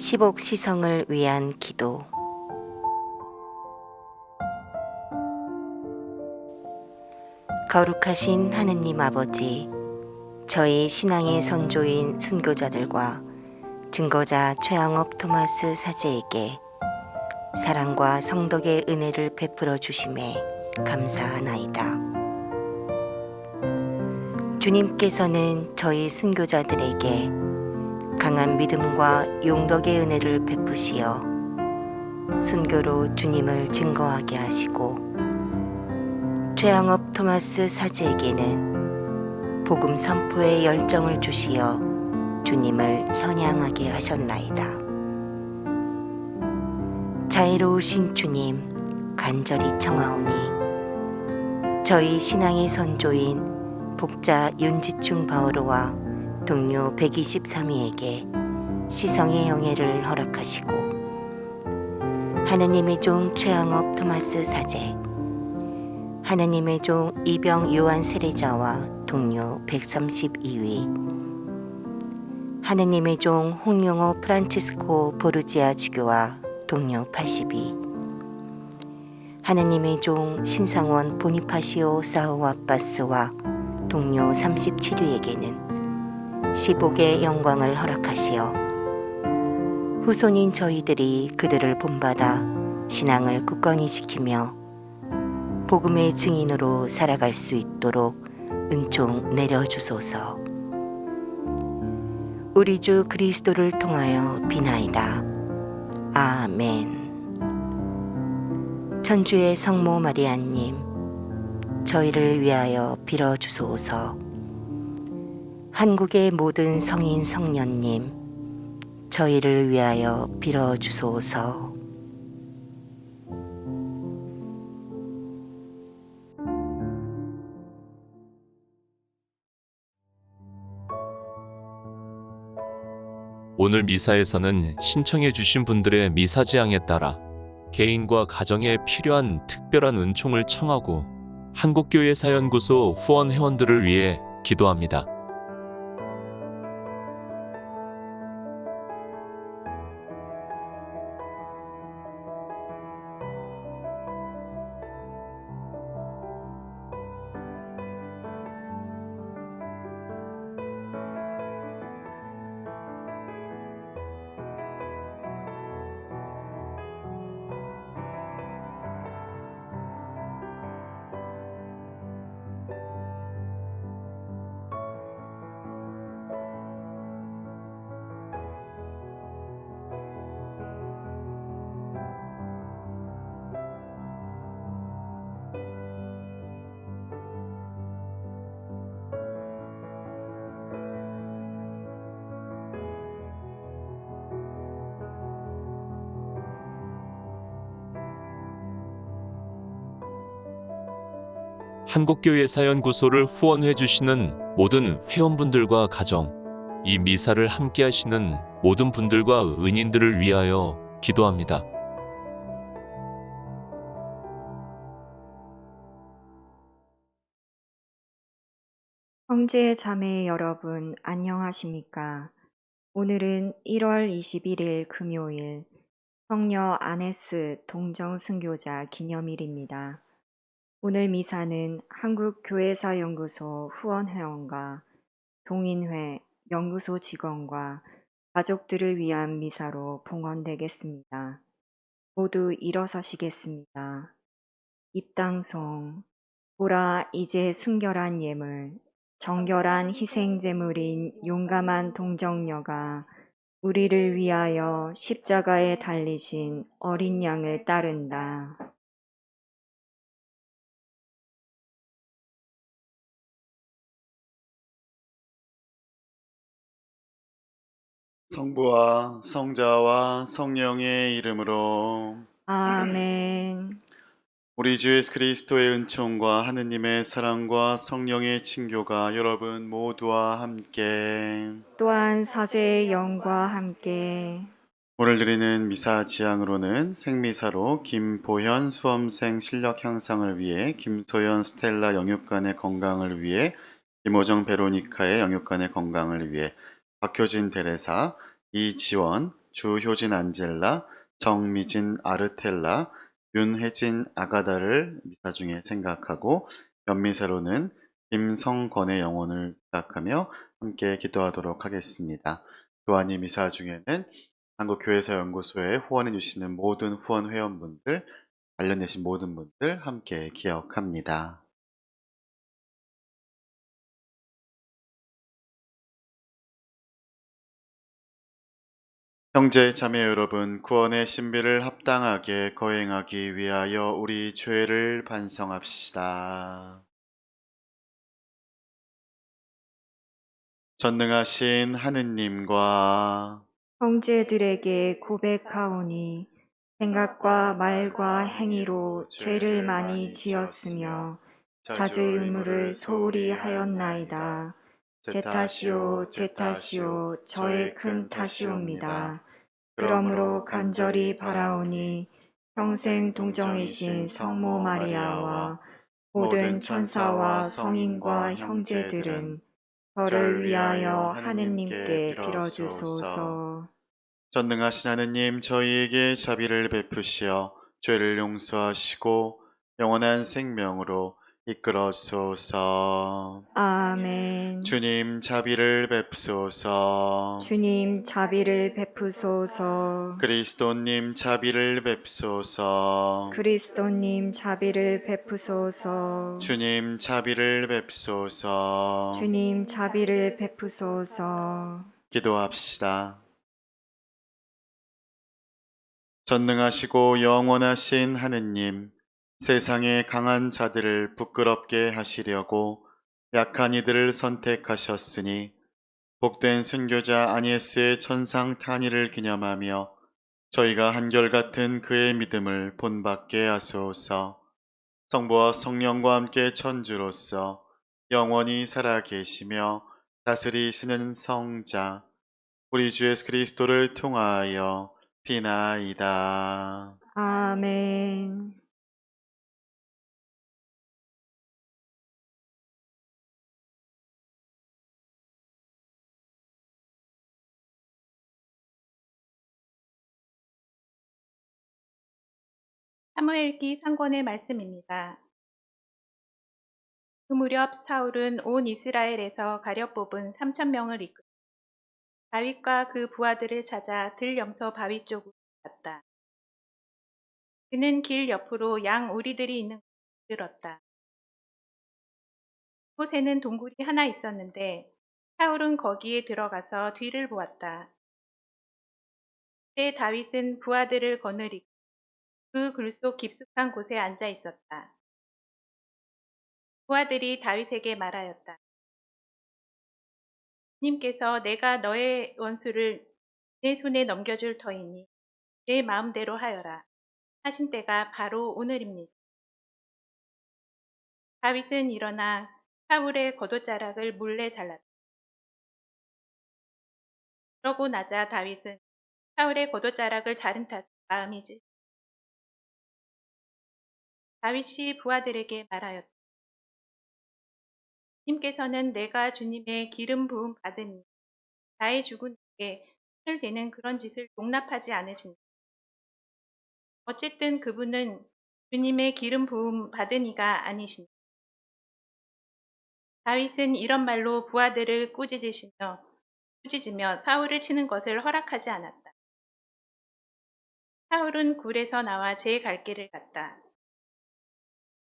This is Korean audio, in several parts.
십옥 시성을 위한 기도. 거룩하신 하느님 아버지, 저희 신앙의 선조인 순교자들과 증거자 최양업 토마스 사제에게 사랑과 성덕의 은혜를 베풀어 주심에 감사하나이다. 주님께서는 저희 순교자들에게 강한 믿음과 용덕의 은혜를 베푸시어 순교로 주님을 증거하게 하시고, 최양업 토마스 사제에게는 복음 선포의 열정을 주시어 주님을 현양하게 하셨나이다. 자애로우신 주님, 간절히 청하오니 저희 신앙의 선조인 복자 윤지충 바오로와 동료 123위에게 시성의 영예를 허락하시고, 하느님의 종 최양업 토마스 사제, 하느님의 종 이병 요한 세례자와 동료 132위, 하느님의 종 홍용호 프란치스코 보르지아 주교와 동료 80위, 하느님의 종 신상원 보니파시오 사우 아빠스와 동료 37위에게는 시복의 영광을 허락하시어 후손인 저희들이 그들을 본받아 신앙을 굳건히 지키며 복음의 증인으로 살아갈 수 있도록 은총 내려주소서. 우리 주 그리스도를 통하여 비나이다. 아멘. 천주의 성모 마리아님, 저희를 위하여 빌어주소서. 한국의 모든 성인 성년님, 저희를 위하여 빌어주소서. 오늘 미사에서는 신청해 주신 분들의 미사 지향에 따라 개인과 가정에 필요한 특별한 은총을 청하고 한국교회 사연구소 후원 회원들을 위해 기도합니다. 한국교회 사연구소를 후원해 주시는 모든 회원분들과 가정, 이 미사를 함께 하시는 모든 분들과 은인들을 위하여 기도합니다. 형제 자매 여러분, 안녕하십니까? 오늘은 1월 21일 금요일 성녀 아네스 동정 순교자 기념일입니다. 오늘 미사는 한국교회사연구소 후원회원과 동인회, 연구소 직원과 가족들을 위한 미사로 봉헌되겠습니다. 모두 일어서시겠습니다. 입당송. 보라, 이제 순결한 예물, 정결한 희생제물인 용감한 동정녀가 우리를 위하여 십자가에 달리신 어린 양을 따른다. 성부와 성자와 성령의 이름으로. 아멘. 우리 주 예수 그리스도의 은총과 하느님의 사랑과 성령의 친교가 여러분 모두와 함께, 또한 사제의 영과 함께 오늘 드리는 미사 지향으로는 생미사로 김보현 수험생 실력 향상을 위해, 김소연 스텔라 영육간의 건강을 위해, 김호정 베로니카의 영육간의 건강을 위해, 박효진 대레사, 이지원, 주효진 안젤라, 정미진 아르텔라, 윤혜진 아가다를 미사 중에 생각하고 연미사로는 김성건의 영혼을 생각하며 함께 기도하도록 하겠습니다. 또한 이 미사 중에는 한국교회사연구소에 후원해 주시는 모든 후원 회원분들, 관련되신 모든 분들 함께 기억합니다. 형제 자매 여러분, 구원의 신비를 합당하게 거행하기 위하여 우리 죄를 반성합시다. 전능하신 하느님과 형제들에게 고백하오니 생각과 말과 행위로 죄를 많이 지었으며 자주의 의무를 소홀히 하였나이다. 제 탓이요, 제 탓이요, 저의 큰 탓이옵니다. 그러므로 간절히 바라오니 평생 동정이신 성모 마리아와 모든 천사와 성인과 형제들은 저를 위하여 하느님께 빌어주소서. 전능하신 하느님, 저희에게 자비를 베푸시어 죄를 용서하시고 영원한 생명으로 이끌어 주소서. 아멘. 주님, 자비를 베푸소서. 주님 자비를 베푸소서. 그리스도님, 자비를 베푸소서. 그리스도님 자비를 베푸소서. 주님, 자비를 베푸소서. 주님 자비를 베푸소서. 기도합시다. 전능하시고 영원하신 하느님, 세상의 강한 자들을 부끄럽게 하시려고 약한 이들을 선택하셨으니 복된 순교자 아니에스의 천상 탄희를 기념하며 저희가 한결같은 그의 믿음을 본받게 하소서. 성부와 성령과 함께 천주로서 영원히 살아계시며 다스리시는 성자 우리 주 예수 그리스도를 통하여 비나이다. 아멘. 사무엘기 상권의 말씀입니다. 그 무렵 사울은 온 이스라엘에서 가려 뽑은 3,000명을 이끌고 다윗과 그 부하들을 찾아 들염소 바위 쪽으로 갔다. 그는 길 옆으로 양 오리들이 있는 곳에 이르렀다. 그곳에는 동굴이 하나 있었는데 사울은 거기에 들어가서 뒤를 보았다. 그때 다윗은 부하들을 거느리고 그 굴속 깊숙한 곳에 앉아 있었다. 부하들이 다윗에게 말하였다. 주님께서 내가 너의 원수를 내 손에 넘겨줄 터이니 내 마음대로 하여라 하신 때가 바로 오늘입니다. 다윗은 일어나 사울의 겉옷자락을 몰래 잘랐다. 그러고 나자 다윗은 사울의 겉옷자락을 자른 탓에 마음이 찔렸다. 다윗이 부하들에게 말하였다. 주님께서는 내가 주님의 기름 부음 받으니 나의 죽은 이에게 손을 대는 그런 짓을 용납하지 않으신다. 어쨌든 그분은 주님의 기름 부음 받은 이가 아니신다. 다윗은 이런 말로 부하들을 꾸짖으며 사울을 치는 것을 허락하지 않았다. 사울은 굴에서 나와 제 갈 길을 갔다.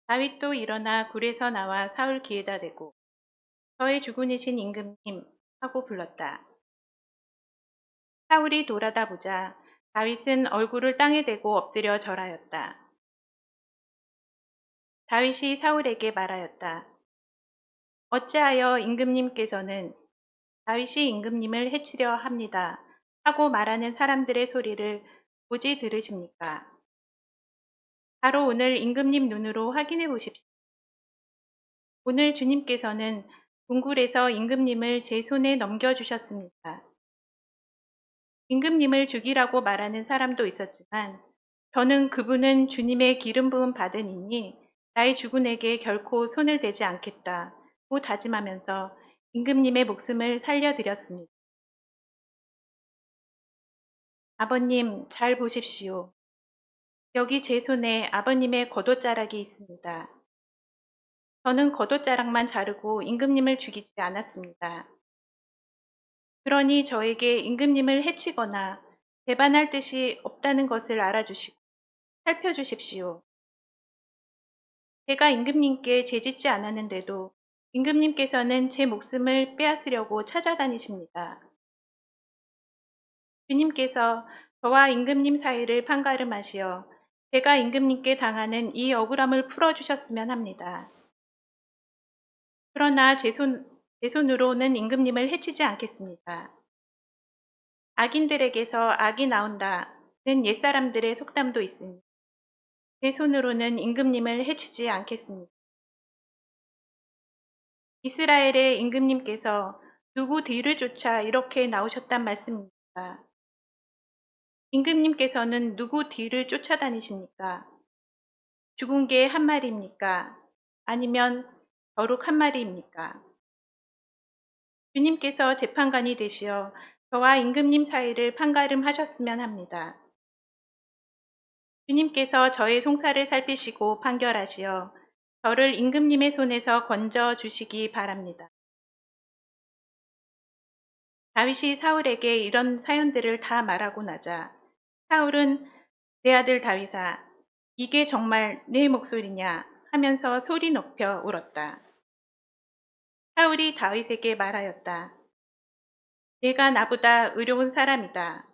다윗도 일어나 굴에서 나와 사울 귀에다 대고 저의 주군이신 임금님 하고 불렀다. 사울이 돌아다 보자 다윗은 얼굴을 땅에 대고 엎드려 절하였다. 다윗이 사울에게 말하였다. 어찌하여 임금님께서는 다윗이 임금님을 해치려 합니다 하고 말하는 사람들의 소리를 오지 들으십니까? 바로 오늘 임금님 눈으로 확인해 보십시오. 오늘 주님께서는 동굴에서 임금님을 제 손에 넘겨주셨습니다. 임금님을 죽이라고 말하는 사람도 있었지만 저는 그분은 주님의 기름 부음 받은 이니 나의 주군에게 결코 손을 대지 않겠다고 다짐하면서 임금님의 목숨을 살려드렸습니다. 아버님, 잘 보십시오. 여기 제 손에 아버님의 겉옷자락이 있습니다. 저는 겉옷자락만 자르고 임금님을 죽이지 않았습니다. 그러니 저에게 임금님을 해치거나 배반할 뜻이 없다는 것을 알아주시고 살펴주십시오. 제가 임금님께 죄짓지 않았는데도 임금님께서는 제 목숨을 빼앗으려고 찾아다니십니다. 주님께서 저와 임금님 사이를 판가름하시어 제가 임금님께 당하는 이 억울함을 풀어주셨으면 합니다. 그러나 제 손으로는 임금님을 해치지 않겠습니다. 악인들에게서 악이 나온다는 옛사람들의 속담도 있으니 제 손으로는 임금님을 해치지 않겠습니다. 이스라엘의 임금님께서 누구 뒤를 쫓아 이렇게 나오셨단 말씀입니까? 임금님께서는 누구 뒤를 쫓아다니십니까? 죽은 개 한 마리입니까? 아니면 벼룩 한 마리입니까? 주님께서 재판관이 되시어 저와 임금님 사이를 판가름하셨으면 합니다. 주님께서 저의 송사를 살피시고 판결하시어 저를 임금님의 손에서 건져 주시기 바랍니다. 다윗이 사울에게 이런 사연들을 다 말하고 나자 사울은 내 아들 다윗아, 이게 정말 내 목소리냐 하면서 소리 높여 울었다. 사울이 다윗에게 말하였다. 내가 나보다 의로운 사람이다.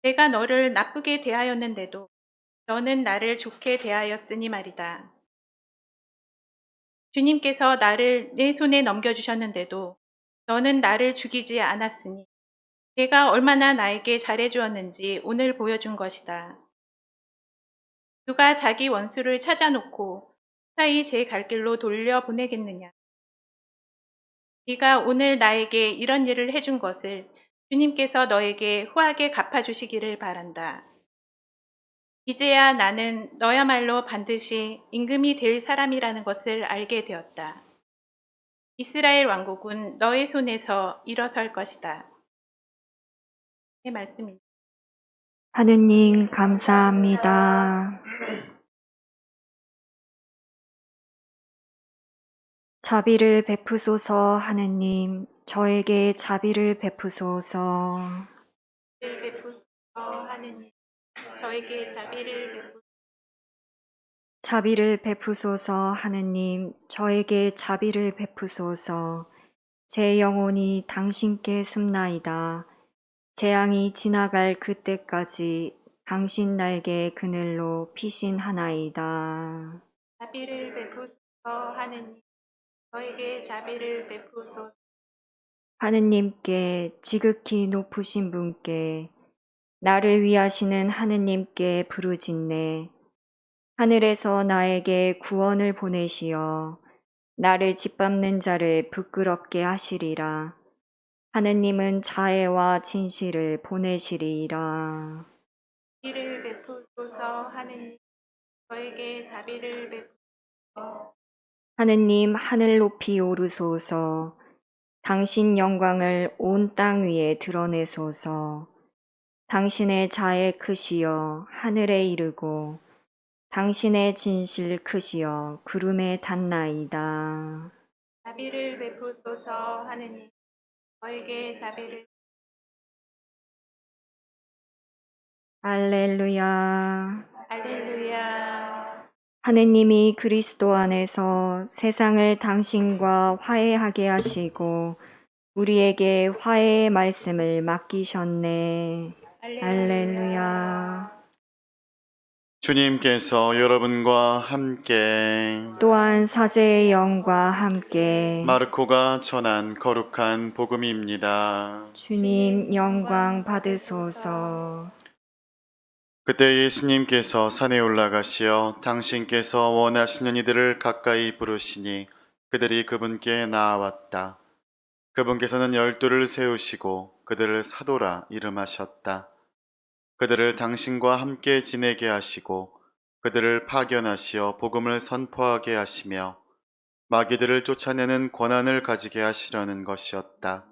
내가 너를 나쁘게 대하였는데도 너는 나를 좋게 대하였으니 말이다. 주님께서 나를 내 손에 넘겨주셨는데도 너는 나를 죽이지 않았으니 내가 얼마나 나에게 잘해주었는지 오늘 보여준 것이다. 누가 자기 원수를 찾아놓고 무사히 제 갈 길로 돌려보내겠느냐. 네가 오늘 나에게 이런 일을 해준 것을 주님께서 너에게 후하게 갚아주시기를 바란다. 이제야 나는 너야말로 반드시 임금이 될 사람이라는 것을 알게 되었다. 이스라엘 왕국은 너의 손에서 일어설 것이다. 의 말씀입니다. 하느님 감사합니다. 자비를 베푸소서 하느님, 저에게 자비를 베푸소서. 베푸소서 하느님, 저에게 자비를 베푸소서. 자비를 베푸소서 하느님, 저에게 자비를 베푸소서. 제 영혼이 당신께 숨나이다. 재앙이 지나갈 그때까지 당신 날개 그늘로 피신하나이다. 자비를 베푸소서 하느님, 저에게 자비를 베푸소서. 하느님께 지극히 높으신 분께 나를 위하시는 하느님께 부르짖네. 하늘에서 나에게 구원을 보내시어 나를 짓밟는 자를 부끄럽게 하시리라. 하느님은 자애와 진실을 보내시리라. 자비를 베푸소서 하느님, 저에게 자비를 베푸소서. 하느님 하늘 높이 오르소서. 당신 영광을 온 땅 위에 드러내소서. 당신의 자애 크시어 하늘에 이르고 당신의 진실 크시어 구름에 닿나이다. 자비를 베푸소서 하느님, 저에게 자비를. 할렐루야. 할렐루야. 하느님이 그리스도 안에서 세상을 당신과 화해하게 하시고 우리에게 화해의 말씀을 맡기셨네. 할렐루야. 주님께서 여러분과 함께 또한 사제의 영과 함께 마르코가 전한 거룩한 복음입니다. 주님 영광 받으소서. 그때 예수님께서 산에 올라가시어 당신께서 원하시는 이들을 가까이 부르시니 그들이 그분께 나아왔다. 그분께서는 12를 세우시고 그들을 사도라 이름하셨다. 그들을 당신과 함께 지내게 하시고 그들을 파견하시어 복음을 선포하게 하시며 마귀들을 쫓아내는 권한을 가지게 하시려는 것이었다.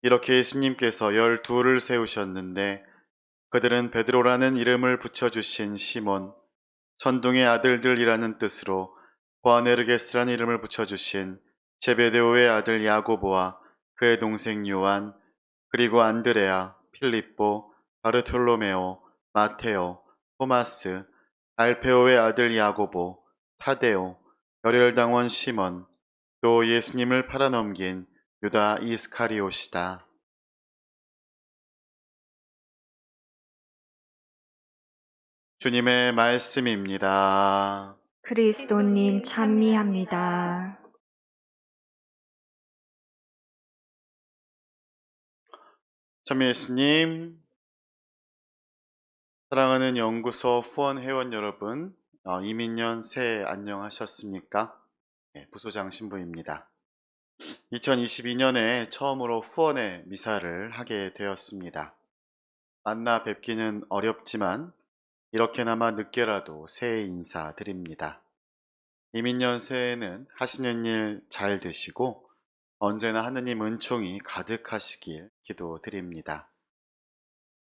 이렇게 예수님께서 12를 세우셨는데 그들은 베드로라는 이름을 붙여주신 시몬, 천둥의 아들들이라는 뜻으로 보아네르게스라는 이름을 붙여주신 제베데오의 아들 야고보와 그의 동생 요한, 그리고 안드레아, 필립보, 바르톨로메오, 마테오, 토마스, 알페오의 아들 야고보, 타데오, 열혈당원 시몬, 또 예수님을 팔아넘긴 유다 이스카리옷이다. 주님의 말씀입니다. 그리스도님 찬미합니다. 참 예수님, 사랑하는 연구소 후원 회원 여러분, 이민년 새해 안녕하셨습니까? 부소장 신부입니다. 2022년에 처음으로 후원의 미사를 하게 되었습니다. 만나 뵙기는 어렵지만 이렇게나마 늦게라도 새해 인사 드립니다. 이민년 새해에는 하시는 일 잘 되시고 언제나 하느님 은총이 가득하시길 기도드립니다.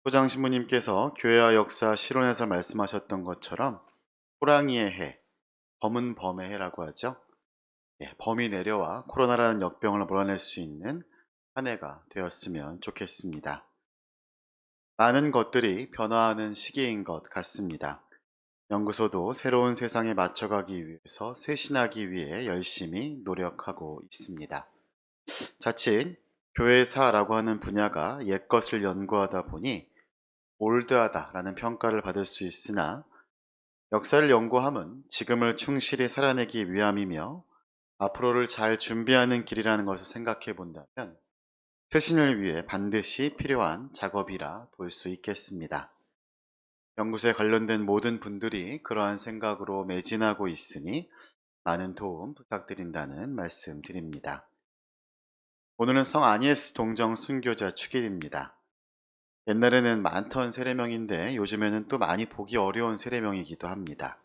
소장 신부님께서 교회와 역사 실론에서 말씀하셨던 것처럼 호랑이의 해, 범은 범의 해라고 하죠. 범이 내려와 코로나라는 역병을 몰아낼 수 있는 한 해가 되었으면 좋겠습니다. 많은 것들이 변화하는 시기인 것 같습니다. 연구소도 새로운 세상에 맞춰가기 위해서 쇄신하기 위해 열심히 노력하고 있습니다. 자칫 교회사라고 하는 분야가 옛것을 연구하다 보니 올드하다라는 평가를 받을 수 있으나 역사를 연구함은 지금을 충실히 살아내기 위함이며 앞으로를 잘 준비하는 길이라는 것을 생각해 본다면 쇄신을 위해 반드시 필요한 작업이라 볼 수 있겠습니다. 연구소에 관련된 모든 분들이 그러한 생각으로 매진하고 있으니 많은 도움 부탁드린다는 말씀 드립니다. 오늘은 성 아니에스 동정 순교자 축일입니다. 옛날에는 많던 세례명인데 요즘에는 또 많이 보기 어려운 세례명이기도 합니다.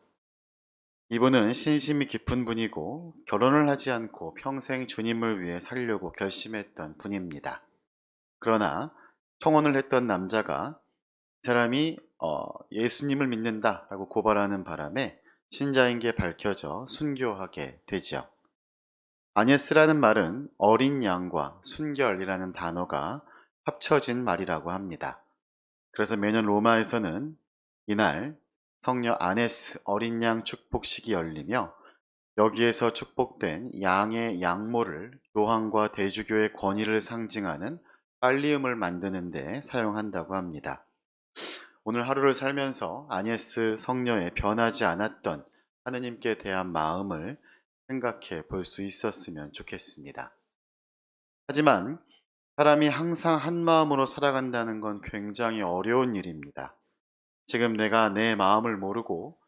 이분은 신심이 깊은 분이고 결혼을 하지 않고 평생 주님을 위해 살려고 결심했던 분입니다. 그러나 청혼을 했던 남자가 이 사람이 예수님을 믿는다라고 고발하는 바람에 신자인 게 밝혀져 순교하게 되죠. 아니에스라는 말은 어린 양과 순결이라는 단어가 합쳐진 말이라고 합니다. 그래서 매년 로마에서는 이날 성녀 아네스 어린 양 축복식이 열리며 여기에서 축복된 양의 양모를 교황과 대주교의 권위를 상징하는 빨리움을 만드는 데 사용한다고 합니다. 오늘 하루를 살면서 아니에스 성녀의 변하지 않았던 하느님께 대한 마음을 생각해 볼 수 있었으면 좋겠습니다. 하지만 사람이 항상 한 마음으로 살아간다는 건 굉장히 어려운 일입니다. 지금 내가 내 마음을 모르고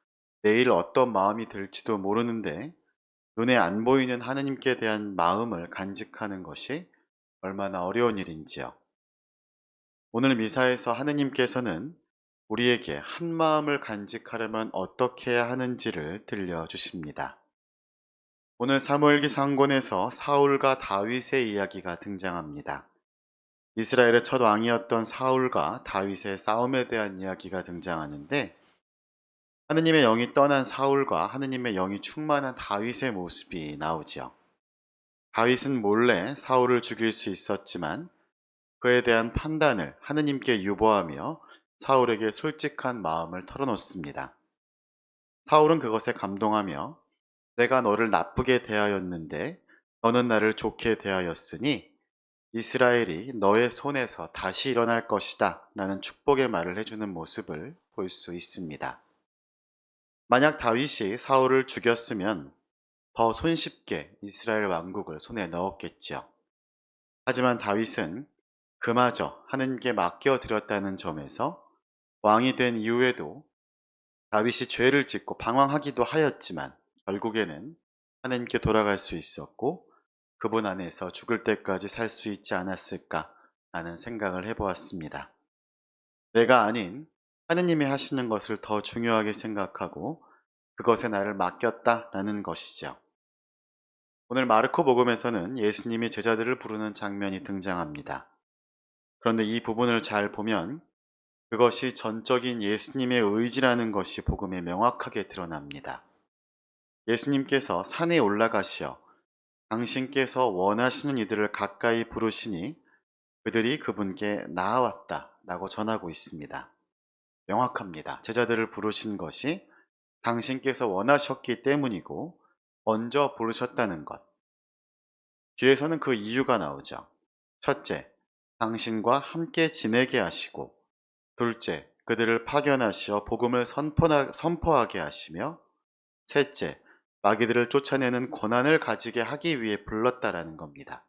내일 어떤 마음이 들지도 모르는데 눈에 안 보이는 하느님께 대한 마음을 간직하는 것이 얼마나 어려운 일인지요. 오늘 미사에서 하느님께서는 우리에게 한 마음을 간직하려면 어떻게 해야 하는지를 들려주십니다. 오늘 사무엘기사 한 권에서 사울과 다윗의 이야기가 등장합니다. 이스라엘의 첫 왕이었던 사울과 다윗의 싸움에 대한 이야기가 등장하는데 하느님의 영이 떠난 사울과 하느님의 영이 충만한 다윗의 모습이 나오죠. 다윗은 몰래 사울을 죽일 수 있었지만 그에 대한 판단을 하느님께 유보하며 사울에게 솔직한 마음을 털어놓습니다. 사울은 그것에 감동하며 내가 너를 나쁘게 대하였는데 너는 나를 좋게 대하였으니 이스라엘이 너의 손에서 다시 일어날 것이다 라는 축복의 말을 해주는 모습을 볼 수 있습니다. 만약 다윗이 사울을 죽였으면 더 손쉽게 이스라엘 왕국을 손에 넣었겠지요. 하지만 다윗은 그마저 하느님께 맡겨드렸다는 점에서 왕이 된 이후에도 다윗이 죄를 짓고 방황하기도 하였지만 결국에는 하느님께 돌아갈 수 있었고 그분 안에서 죽을 때까지 살 수 있지 않았을까 라는 생각을 해보았습니다. 내가 아닌 하느님이 하시는 것을 더 중요하게 생각하고 그것에 나를 맡겼다라는 것이죠. 오늘 마르코 복음에서는 예수님이 제자들을 부르는 장면이 등장합니다. 그런데 이 부분을 잘 보면 그것이 전적인 예수님의 의지라는 것이 복음에 명확하게 드러납니다. 예수님께서 산에 올라가시어 당신께서 원하시는 이들을 가까이 부르시니 그들이 그분께 나아왔다 라고 전하고 있습니다. 명확합니다. 제자들을 부르신 것이 당신께서 원하셨기 때문이고 먼저 부르셨다는 것. 뒤에서는 그 이유가 나오죠. 첫째, 당신과 함께 지내게 하시고, 둘째, 그들을 파견하시어 복음을 선포하게 하시며, 셋째, 마귀들을 쫓아내는 권한을 가지게 하기 위해 불렀다라는 겁니다.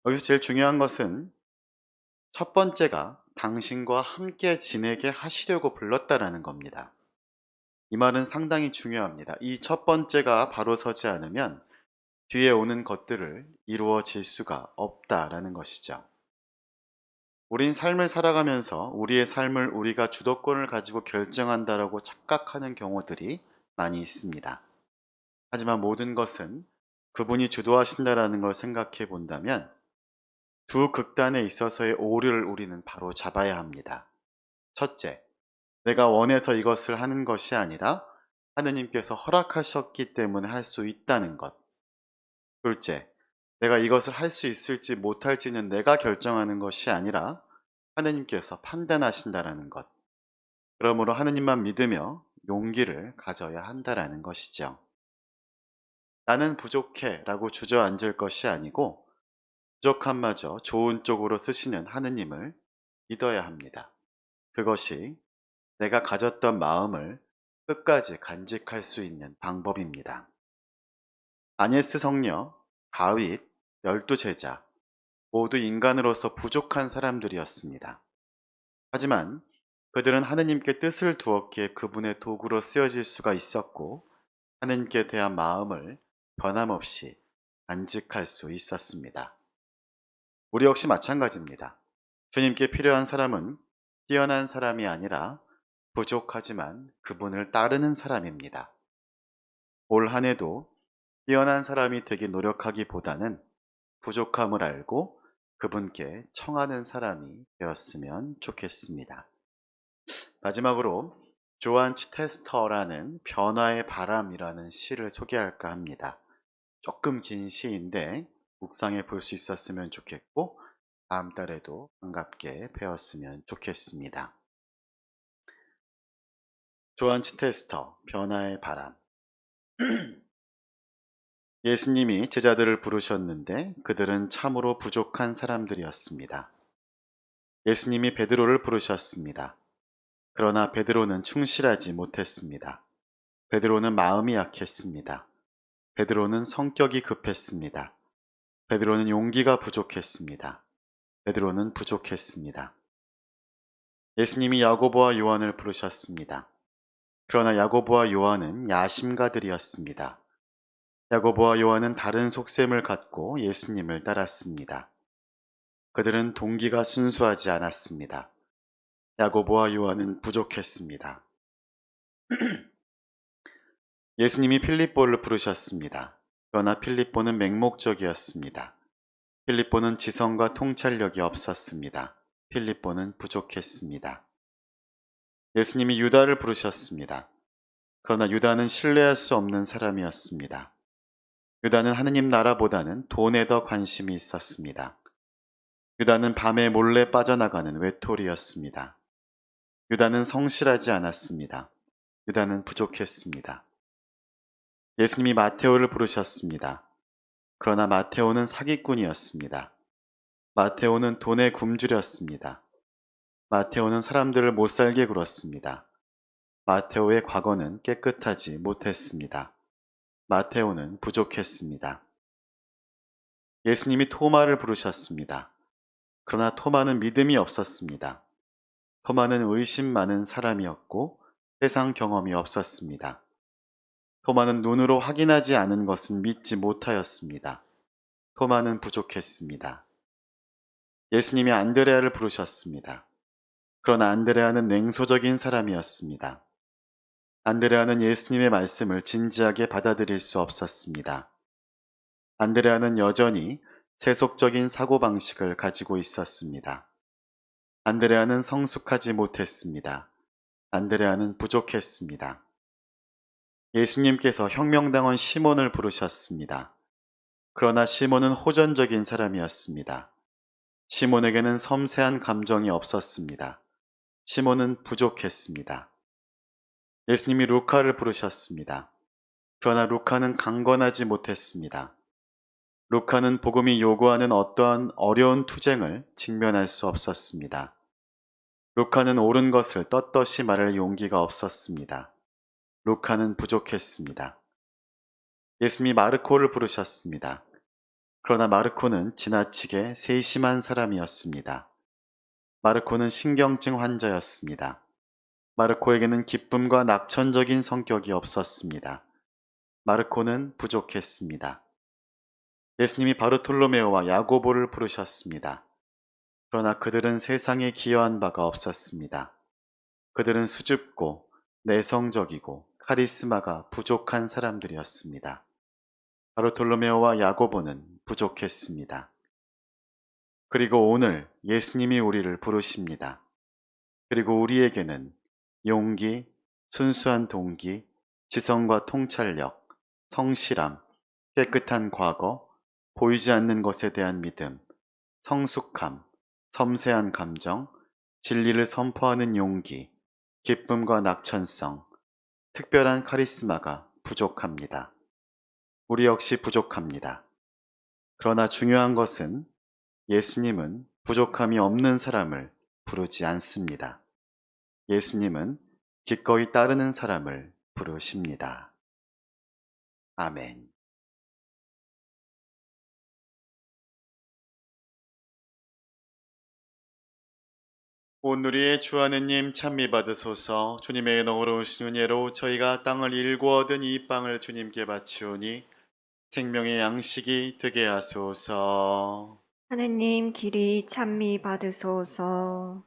여기서 제일 중요한 것은 첫 번째가 당신과 함께 지내게 하시려고 불렀다라는 겁니다. 이 말은 상당히 중요합니다. 이 첫 번째가 바로 서지 않으면 뒤에 오는 것들을 이루어질 수가 없다라는 것이죠. 우린 삶을 살아가면서 우리의 삶을 우리가 주도권을 가지고 결정한다라고 착각하는 경우들이 많이 있습니다. 하지만 모든 것은 그분이 주도하신다라는 걸 생각해 본다면 두 극단에 있어서의 오류를 우리는 바로 잡아야 합니다. 첫째, 내가 원해서 이것을 하는 것이 아니라 하느님께서 허락하셨기 때문에 할 수 있다는 것. 둘째, 내가 이것을 할 수 있을지 못할지는 내가 결정하는 것이 아니라 하느님께서 판단하신다라는 것. 그러므로 하느님만 믿으며 용기를 가져야 한다라는 것이죠. 나는 부족해 라고 주저앉을 것이 아니고 부족함마저 좋은 쪽으로 쓰시는 하느님을 믿어야 합니다. 그것이 내가 가졌던 마음을 끝까지 간직할 수 있는 방법입니다. 아니에스 성녀, 다윗, 12제자 모두 인간으로서 부족한 사람들이었습니다. 하지만 그들은 하느님께 뜻을 두었기에 그분의 도구로 쓰여질 수가 있었고 하느님께 대한 마음을 변함없이 간직할 수 있었습니다. 우리 역시 마찬가지입니다. 주님께 필요한 사람은 뛰어난 사람이 아니라 부족하지만 그분을 따르는 사람입니다. 올 한 해도 뛰어난 사람이 되기 노력하기보다는 부족함을 알고 그분께 청하는 사람이 되었으면 좋겠습니다. 마지막으로 조한 치테스터라는 변화의 바람이라는 시를 소개할까 합니다. 조금 긴 시인데 묵상해 볼 수 있었으면 좋겠고 다음 달에도 반갑게 배웠으면 좋겠습니다. 조한 치테스터, 변화의 바람. 예수님이 제자들을 부르셨는데 그들은 참으로 부족한 사람들이었습니다. 예수님이 베드로를 부르셨습니다. 그러나 베드로는 충실하지 못했습니다. 베드로는 마음이 약했습니다. 베드로는 성격이 급했습니다. 베드로는 용기가 부족했습니다. 베드로는 부족했습니다. 예수님이 야고보와 요한을 부르셨습니다. 그러나 야고보와 요한은 야심가들이었습니다. 야고보와 요한은 다른 속셈을 갖고 예수님을 따랐습니다. 그들은 동기가 순수하지 않았습니다. 야고보와 요한은 부족했습니다. 예수님이 필립보를 부르셨습니다. 그러나 필립보는 맹목적이었습니다. 필립보는 지성과 통찰력이 없었습니다. 필립보는 부족했습니다. 예수님이 유다를 부르셨습니다. 그러나 유다는 신뢰할 수 없는 사람이었습니다. 유다는 하느님 나라보다는 돈에 더 관심이 있었습니다. 유다는 밤에 몰래 빠져나가는 외톨이였습니다. 유다는 성실하지 않았습니다. 유다는 부족했습니다. 예수님이 마테오를 부르셨습니다. 그러나 마테오는 사기꾼이었습니다. 마테오는 돈에 굶주렸습니다. 마테오는 사람들을 못살게 굴었습니다. 마테오의 과거는 깨끗하지 못했습니다. 마테오는 부족했습니다. 예수님이 토마를 부르셨습니다. 그러나 토마는 믿음이 없었습니다. 토마는 의심 많은 사람이었고 세상 경험이 없었습니다. 토마는 눈으로 확인하지 않은 것은 믿지 못하였습니다. 토마는 부족했습니다. 예수님이 안드레아를 부르셨습니다. 그러나 안드레아는 냉소적인 사람이었습니다. 안드레아는 예수님의 말씀을 진지하게 받아들일 수 없었습니다. 안드레아는 여전히 세속적인 사고방식을 가지고 있었습니다. 안드레아는 성숙하지 못했습니다. 안드레아는 부족했습니다. 예수님께서 혁명당원 시몬을 부르셨습니다. 그러나 시몬은 호전적인 사람이었습니다. 시몬에게는 섬세한 감정이 없었습니다. 시몬은 부족했습니다. 예수님이 루카를 부르셨습니다. 그러나 루카는 강건하지 못했습니다. 루카는 복음이 요구하는 어떠한 어려운 투쟁을 직면할 수 없었습니다. 루카는 옳은 것을 떳떳이 말할 용기가 없었습니다. 루카는 부족했습니다. 예수님이 마르코를 부르셨습니다. 그러나 마르코는 지나치게 세심한 사람이었습니다. 마르코는 신경증 환자였습니다. 마르코에게는 기쁨과 낙천적인 성격이 없었습니다. 마르코는 부족했습니다. 예수님이 바르톨로메오와 야고보를 부르셨습니다. 그러나 그들은 세상에 기여한 바가 없었습니다. 그들은 수줍고 내성적이고 카리스마가 부족한 사람들이었습니다. 바르톨로메오와 야고보는 부족했습니다. 그리고 오늘 예수님이 우리를 부르십니다. 그리고 우리에게는 용기, 순수한 동기, 지성과 통찰력, 성실함, 깨끗한 과거, 보이지 않는 것에 대한 믿음, 성숙함, 섬세한 감정, 진리를 선포하는 용기, 기쁨과 낙천성, 특별한 카리스마가 부족합니다. 우리 역시 부족합니다. 그러나 중요한 것은 예수님은 부족함이 없는 사람을 부르지 않습니다. 예수님은 기꺼이 따르는 사람을 부르십니다. 아멘. 오늘의 주 하느님 찬미 받으소서. 주님의 너그러우신 은혜로 저희가 땅을 일구 얻은 이 빵을 주님께 바치오니 생명의 양식이 되게 하소서. 하느님 길이 찬미 받으소서.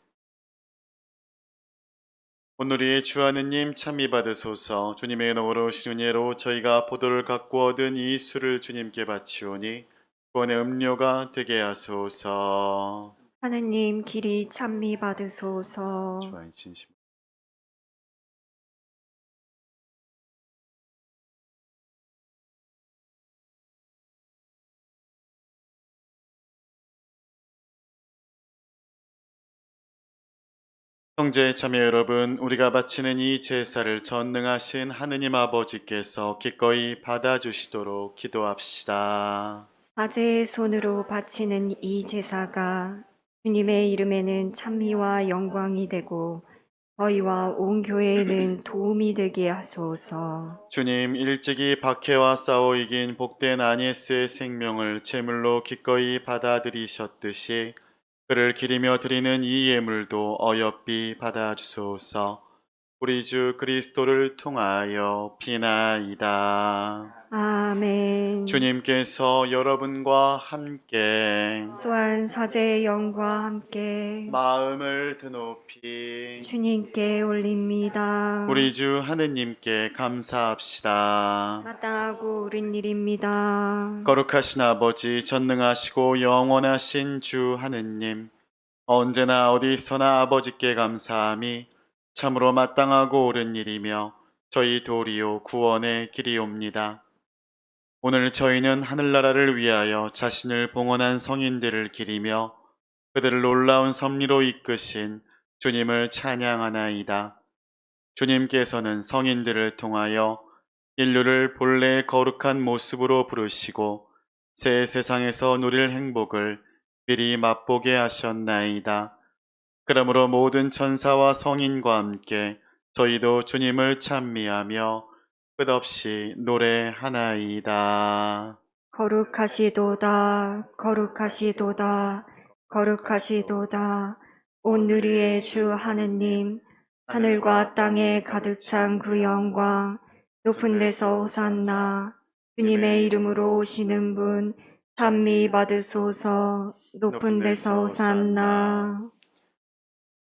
오늘의 주 하느님 찬미 받으소서. 주님의 너그러우신 은혜로 저희가 포도를 갖고 얻은 이 술을 주님께 바치오니 구원의 음료가 되게 하소서. 하느님 길이 찬미 받으소서. 주와의 진심. 형제 자매 여러분, 우리가 바치는 이 제사를 전능하신 하느님 아버지께서 기꺼이 받아주시도록 기도합시다. 사제의 손으로 바치는 이 제사가 주님의 이름에는 찬미와 영광이 되고 저희와 온 교회에는 도움이 되게 하소서. 주님, 일찍이 박해와 싸워 이긴 복된 아니에스의 생명을 제물로 기꺼이 받아들이셨듯이 그를 기리며 드리는 이 예물도 어여삐 받아주소서. 우리 주 그리스도를 통하여 비나이다. 아멘. 주님께서 여러분과 함께 또한 사제의 영과 함께 마음을 드높이 주님께 올립니다. 우리 주 하느님께 감사합시다. 마땅하고 옳은 일입니다. 거룩하신 아버지, 전능하시고 영원하신 주 하느님, 언제나 어디서나 아버지께 감사함이 참으로 마땅하고 옳은 일이며 저희 도리요 구원의 길이옵니다. 오늘 저희는 하늘나라를 위하여 자신을 봉헌한 성인들을 기리며 그들을 놀라운 섭리로 이끄신 주님을 찬양하나이다. 주님께서는 성인들을 통하여 인류를 본래의 거룩한 모습으로 부르시고 새 세상에서 누릴 행복을 미리 맛보게 하셨나이다. 그러므로 모든 천사와 성인과 함께 저희도 주님을 찬미하며 끝없이 노래하나이다. 거룩하시도다, 거룩하시도다, 거룩하시도다. 온누리의 주 하느님, 하늘과 땅에 가득 찬 그 영광, 높은 데서 호산나. 주님의 이름으로 오시는 분, 찬미 받으소서. 높은 데서 호산나.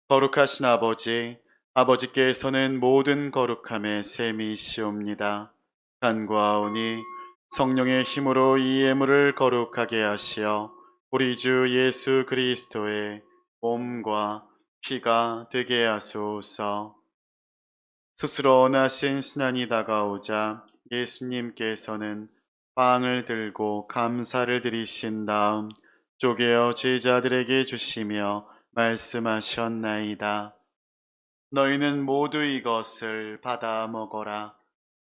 거룩하신 아버지, 아버지께서는 모든 거룩함의 셈이시옵니다. 간구하오니 성령의 힘으로 이 예물을 거룩하게 하시어 우리 주 예수 그리스도의 몸과 피가 되게 하소서. 스스로 원하신 순환이 다가오자 예수님께서는 빵을 들고 감사를 드리신 다음 쪼개어 제자들에게 주시며 말씀하셨나이다. 너희는 모두 이것을 받아 먹어라.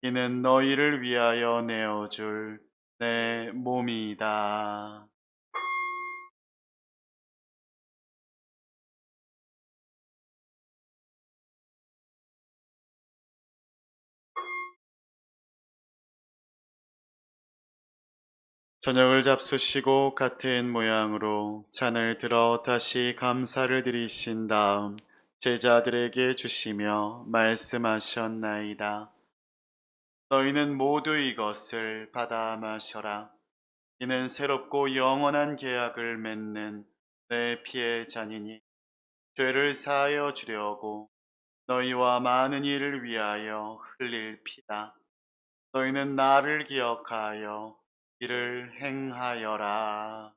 이는 너희를 위하여 내어줄 내 몸이다. 저녁을 잡수시고 같은 모양으로 잔을 들어 다시 감사를 드리신 다음 제자들에게 주시며 말씀하셨나이다. 너희는 모두 이것을 받아 마셔라. 이는 새롭고 영원한 계약을 맺는 내 피의 잔이니 죄를 사하여 주려고 너희와 많은 이를 위하여 흘릴 피다. 너희는 나를 기억하여 이를 행하여라.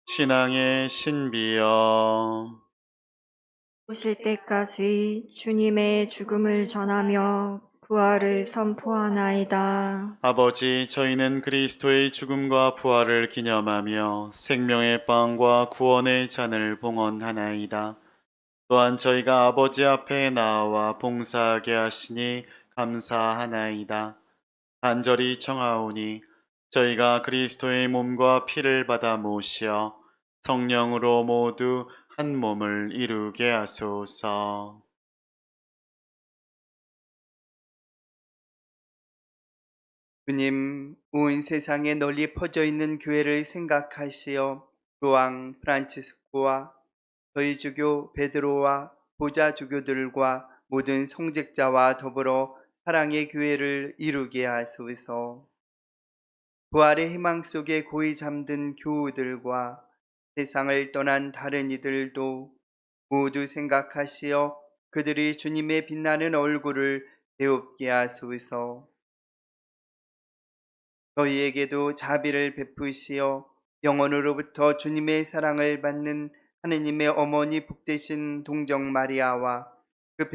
신앙의 신비여. 오실 때까지 주님의 죽음을 전하며 부활을 선포하나이다. 아버지, 저희는 그리스도의 죽음과 부활을 기념하며 생명의 빵과 구원의 잔을 봉헌하나이다. 또한 저희가 아버지 앞에 나와 봉사하게 하시니 감사하나이다. 간절히 청하오니 저희가 그리스도의 몸과 피를 받아 모시어 성령으로 모두 한 몸을 이루게 하소서. 주님, 온 세상에 널리 퍼져 있는 교회를 생각하시어 교황 프란치스코와 저희 주교 베드로와 보좌 주교들과 모든 성직자와 더불어 사랑의 교회를 이루게 하소서. 부활의 희망 속에 고이 잠든 교우들과 세상을 떠난 다른 이들도 모두 생각하시어 그들이 주님의 빛나는 얼굴을 배웁게 하소서. 저희에게도 자비를 베푸시어 영원으로부터 주님의 사랑을 받는 하느님의 어머니 복되신 동정 마리아와 그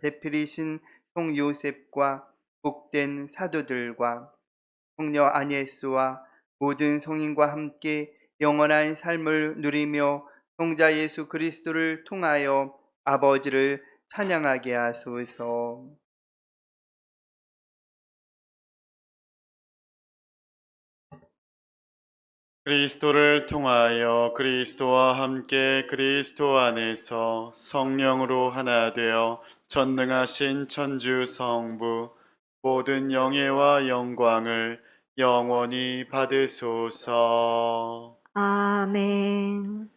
배필이신 송 요셉과 복된 사도들과 성녀 아니에스와 모든 성인과 함께 영원한 삶을 누리며 성자 예수 그리스도를 통하여 아버지를 찬양하게 하소서. 그리스도를 통하여 그리스도와 함께 그리스도 안에서 성령으로 하나 되어 전능하신 천주 성부 모든 영예와 영광을 영원히 받으소서. 아멘.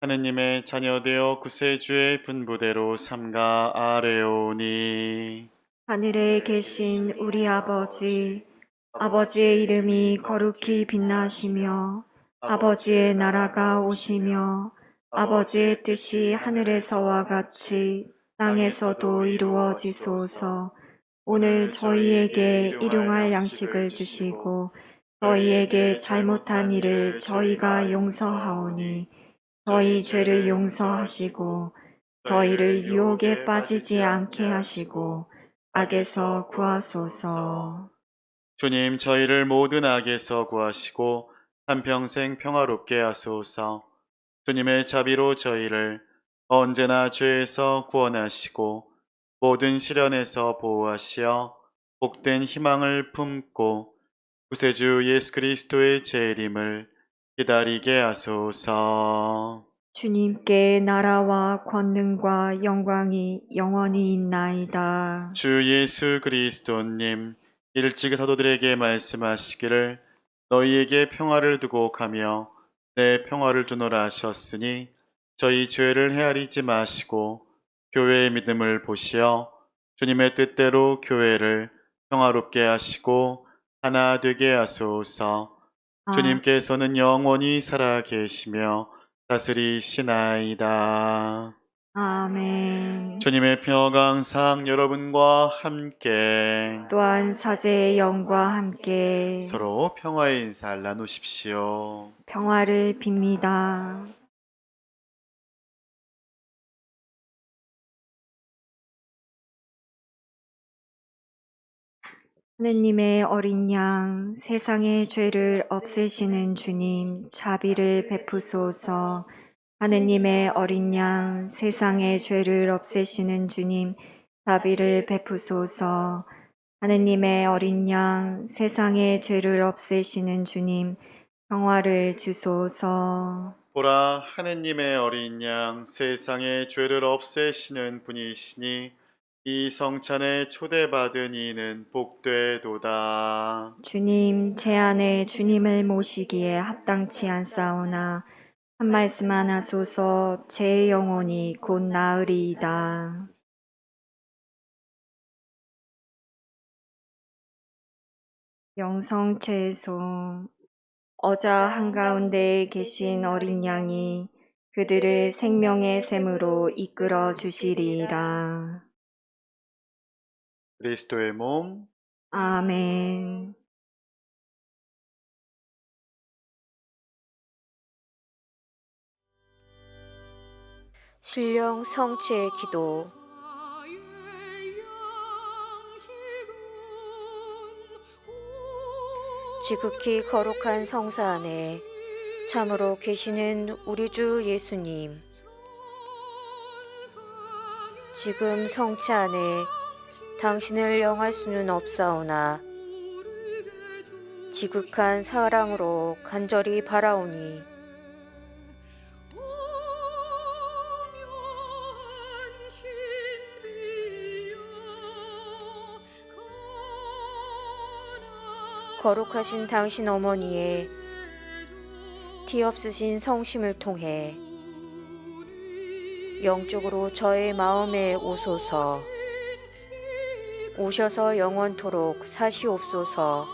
하느님의 자녀되어 구세주의 분부대로 삼가 아뢰오니 하늘에 계신 우리 아버지, 아버지의 이름이 거룩히 빛나시며 아버지의 나라가 오시며 아버지의 뜻이 하늘에서와 같이 땅에서도 이루어지소서. 오늘 저희에게 일용할 양식을 주시고 저희에게 잘못한 일을 저희가 용서하오니 저희 죄를 용서하시고 저희를 유혹에 빠지지 않게 하시고 악에서 구하소서. 주님, 저희를 모든 악에서 구하시고 한평생 평화롭게 하소서. 주님의 자비로 저희를 언제나 죄에서 구원하시고 모든 시련에서 보호하시어 복된 희망을 품고 구세주 예수 그리스도의 재림을 기다리게 하소서. 주님께 나라와 권능과 영광이 영원히 있나이다. 주 예수 그리스도님, 일찍 사도들에게 말씀하시기를 너희에게 평화를 두고 가며 내 평화를 주노라 하셨으니 저희 죄를 헤아리지 마시고 교회의 믿음을 보시어 주님의 뜻대로 교회를 평화롭게 하시고 하나 되게 하소서. 주님께서는 영원히 살아 계시며 다스리시나이다. 아멘. 주님의 평화가 항상 여러분과 함께 또한 사제의 영과 함께 서로 평화의 인사를 나누십시오. 평화를 빕니다. 하느님의 어린 양, 세상의 죄를 없애시는 주님, 자비를 베푸소서. 하느님의 어린 양, 세상의 죄를 없애시는 주님, 자비를 베푸소서. 하느님의 어린 양, 세상의 죄를 없애시는 주님, 평화를 주소서. 보라, 하느님의 어린 양, 세상의 죄를 없애시는 분이시니 이 성찬에 초대받은 이는 복되도다. 주님, 제 안에 주님을 모시기에 합당치 않사오나 한 말씀만 하소서. 제 영혼이 곧 나으리이다. 영성채소. 어자 한가운데에 계신 어린 양이 그들을 생명의 샘으로 이끌어 주시리이다. 그리스도의 몸, 아멘. 신령 성취의 기도. 지극히 거룩한 성사 안에 참으로 계시는 우리 주 예수님, 지금 성체 안에 당신을 영할 수는 없사오나 지극한 사랑으로 간절히 바라오니 거룩하신 당신 어머니의 티 없으신 성심을 통해 영적으로 저의 마음에 오소서. 오셔서 영원토록 사시옵소서.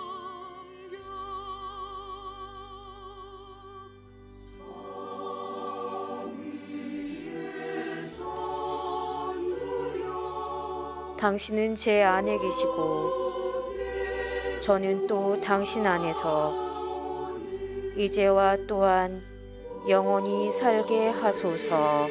당신은 제 안에 계시고 저는 또 당신 안에서 이제와 또한 영원히 살게 하소서.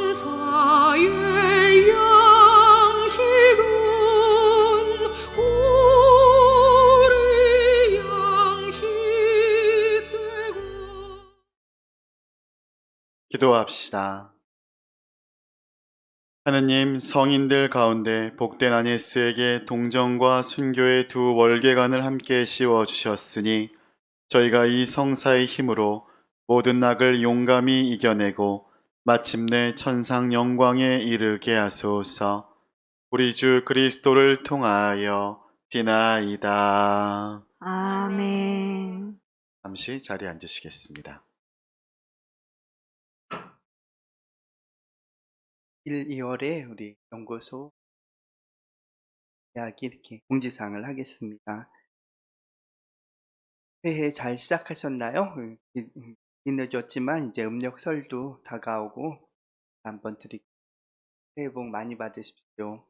천사의 양식은 우리 양식 되고. 기도합시다. 하느님, 성인들 가운데 복된 아니스에게 동정과 순교의 두 월계관을 함께 씌워주셨으니 저희가 이 성사의 힘으로 모든 낙을 용감히 이겨내고 마침내 천상 영광에 이르게 하소서. 우리 주 그리스도를 통하여 비나이다. 아멘. 잠시 자리에 앉으시겠습니다. 1, 2월에 우리 연구소 이야기 이렇게 공지사항을 하겠습니다. 새해 잘 시작하셨나요? 늦었지만 이제 음력설도 다가오고 한번 드릴게요. 새해 복 많이 받으십시오.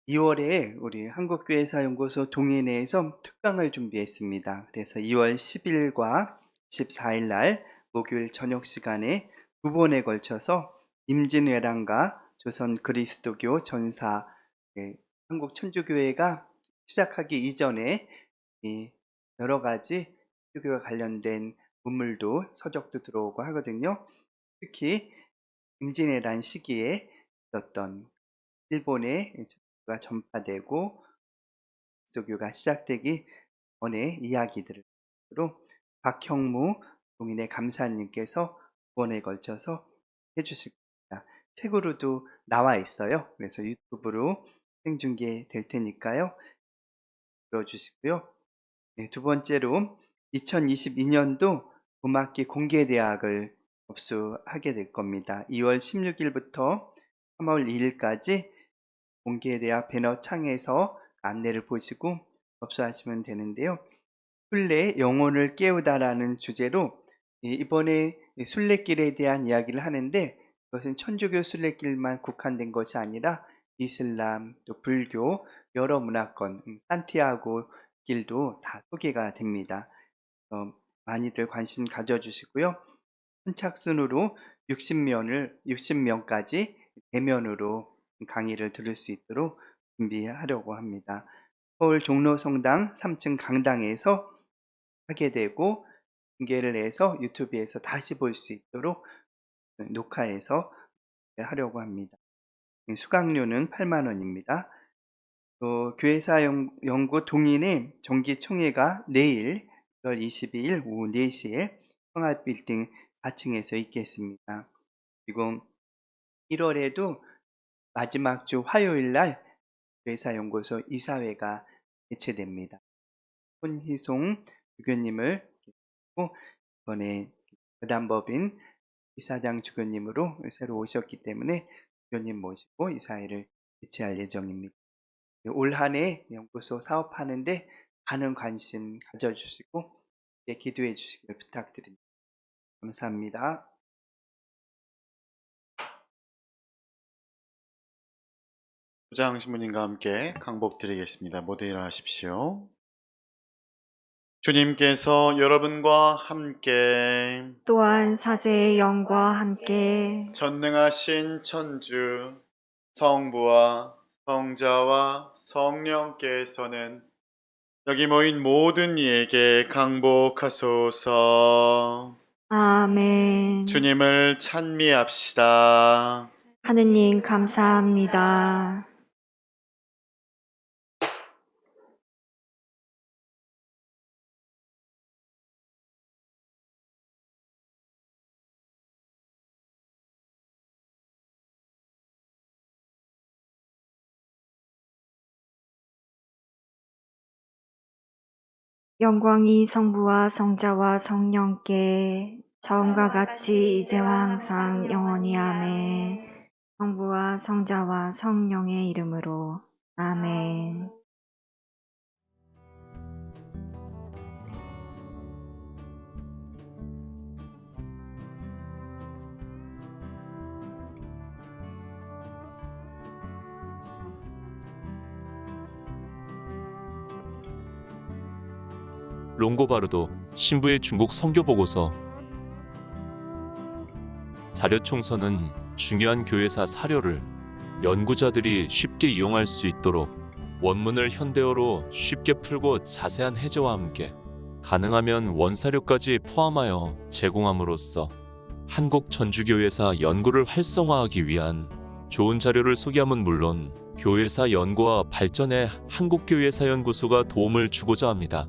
2월에 우리 한국교회사연구소 동해내에서 특강을 준비했습니다. 그래서 2월 10일과 14일 날 목요일 저녁 시간에 두 번에 걸쳐서 임진왜란과 조선 그리스도교 전사, 한국 천주교회가 시작하기 이전에 이 여러 가지 천주교와 관련된 문물도 서적도 들어오고 하거든요. 특히 임진왜란 시기에 있었던 일본의 천주교가 전파되고 그리스도교가 시작되기 전의 이야기들을 박형무 동인의 감사님께서 번에 걸쳐서 해주실 겁니다. 책으로도 나와 있어요. 그래서 유튜브로 생중계 될 테니까요. 들어주시고요. 네, 두 번째로 2022년도 봄학기 공개대학을 접수하게 될 겁니다. 2월 16일부터 3월 2일까지 공개대학 배너 창에서 안내를 보시고 접수하시면 되는데요. 순례 영혼을 깨우다라는 주제로 이번에 순례길에 대한 이야기를 하는데, 그것은 천주교 순례길만 국한된 것이 아니라 이슬람, 또 불교, 여러 문화권, 산티아고 길도 다 소개가 됩니다. 많이들 관심 가져주시고요. 선착순으로 60명까지 대면으로 강의를 들을 수 있도록 준비하려고 합니다. 서울 종로성당 3층 강당에서 하게 되고, 중계를 해서 유튜브에서 다시 볼 수 있도록 녹화해서 하려고 합니다. 수강료는 8만 원입니다. 또 교회사 연구 동인의 정기총회가 내일 1월 22일 오후 4시에 성알빌딩 4층에서 있겠습니다. 그리고 1월에도 마지막 주 화요일 날 교회사연구소 이사회가 개최됩니다. 손희송 주교님을 모시고 이번에 교단법인 이사장 주교님으로 새로 오셨기 때문에 주교님 모시고 이사회를 개최할 예정입니다. 올 한 해 연구소 사업하는데 많은 관심 가져주시고 기도해 주시길 부탁드립니다. 감사합니다. 부장 신부님과 함께 강복 드리겠습니다. 모두 일어나십시오. 주님께서 여러분과 함께 또한 사세의 영과 함께 전능하신 천주 성부와 성자와 성령께서는 여기 모인 모든 이에게 강복하소서. 아멘. 주님을 찬미합시다. 하느님 감사합니다. 영광이 성부와 성자와 성령께 처음과 같이 이제와 항상 영원히 아멘. 성부와 성자와 성령의 이름으로 아멘. 롱고바르도 신부의 중국 선교 보고서. 자료 총서는 중요한 교회사 사료를 연구자들이 쉽게 이용할 수 있도록 원문을 현대어로 쉽게 풀고 자세한 해제와 함께 가능하면 원사료까지 포함하여 제공함으로써 한국 전주교회사 연구를 활성화하기 위한 좋은 자료를 소개함은 물론 교회사 연구와 발전에 한국교회사연구소가 도움을 주고자 합니다.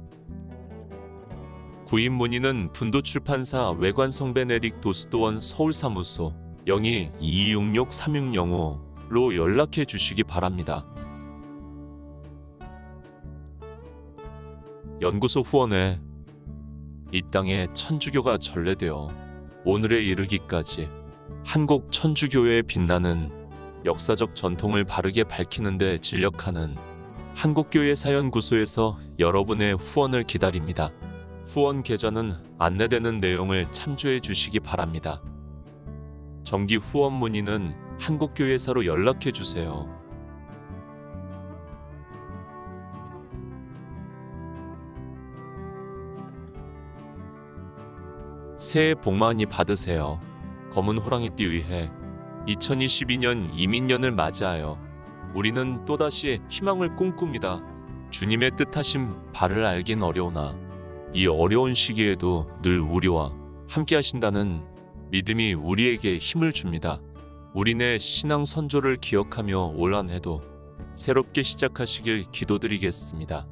구입 문의는 분도출판사 외관성 베네딕 도수도원 서울사무소 02-2266-3605로 연락해 주시기 바랍니다. 연구소 후원에 이 땅에 천주교가 전래되어 오늘에 이르기까지 한국 천주교회의 빛나는 역사적 전통을 바르게 밝히는 데 진력하는 한국교회사연구소에서 여러분의 후원을 기다립니다. 후원 계좌는 안내되는 내용을 참조해 주시기 바랍니다. 정기 후원 문의는 한국교회사로 연락해 주세요. 새해 복 많이 받으세요. 검은 호랑이띠 의해 2022년 이민년을 맞이하여 우리는 또다시 희망을 꿈꿉니다. 주님의 뜻하심 바를 알긴 어려우나 이 어려운 시기에도 늘 우리와 함께 하신다는 믿음이 우리에게 힘을 줍니다. 우리네 신앙 선조를 기억하며 올 한 해도 새롭게 시작하시길 기도드리겠습니다.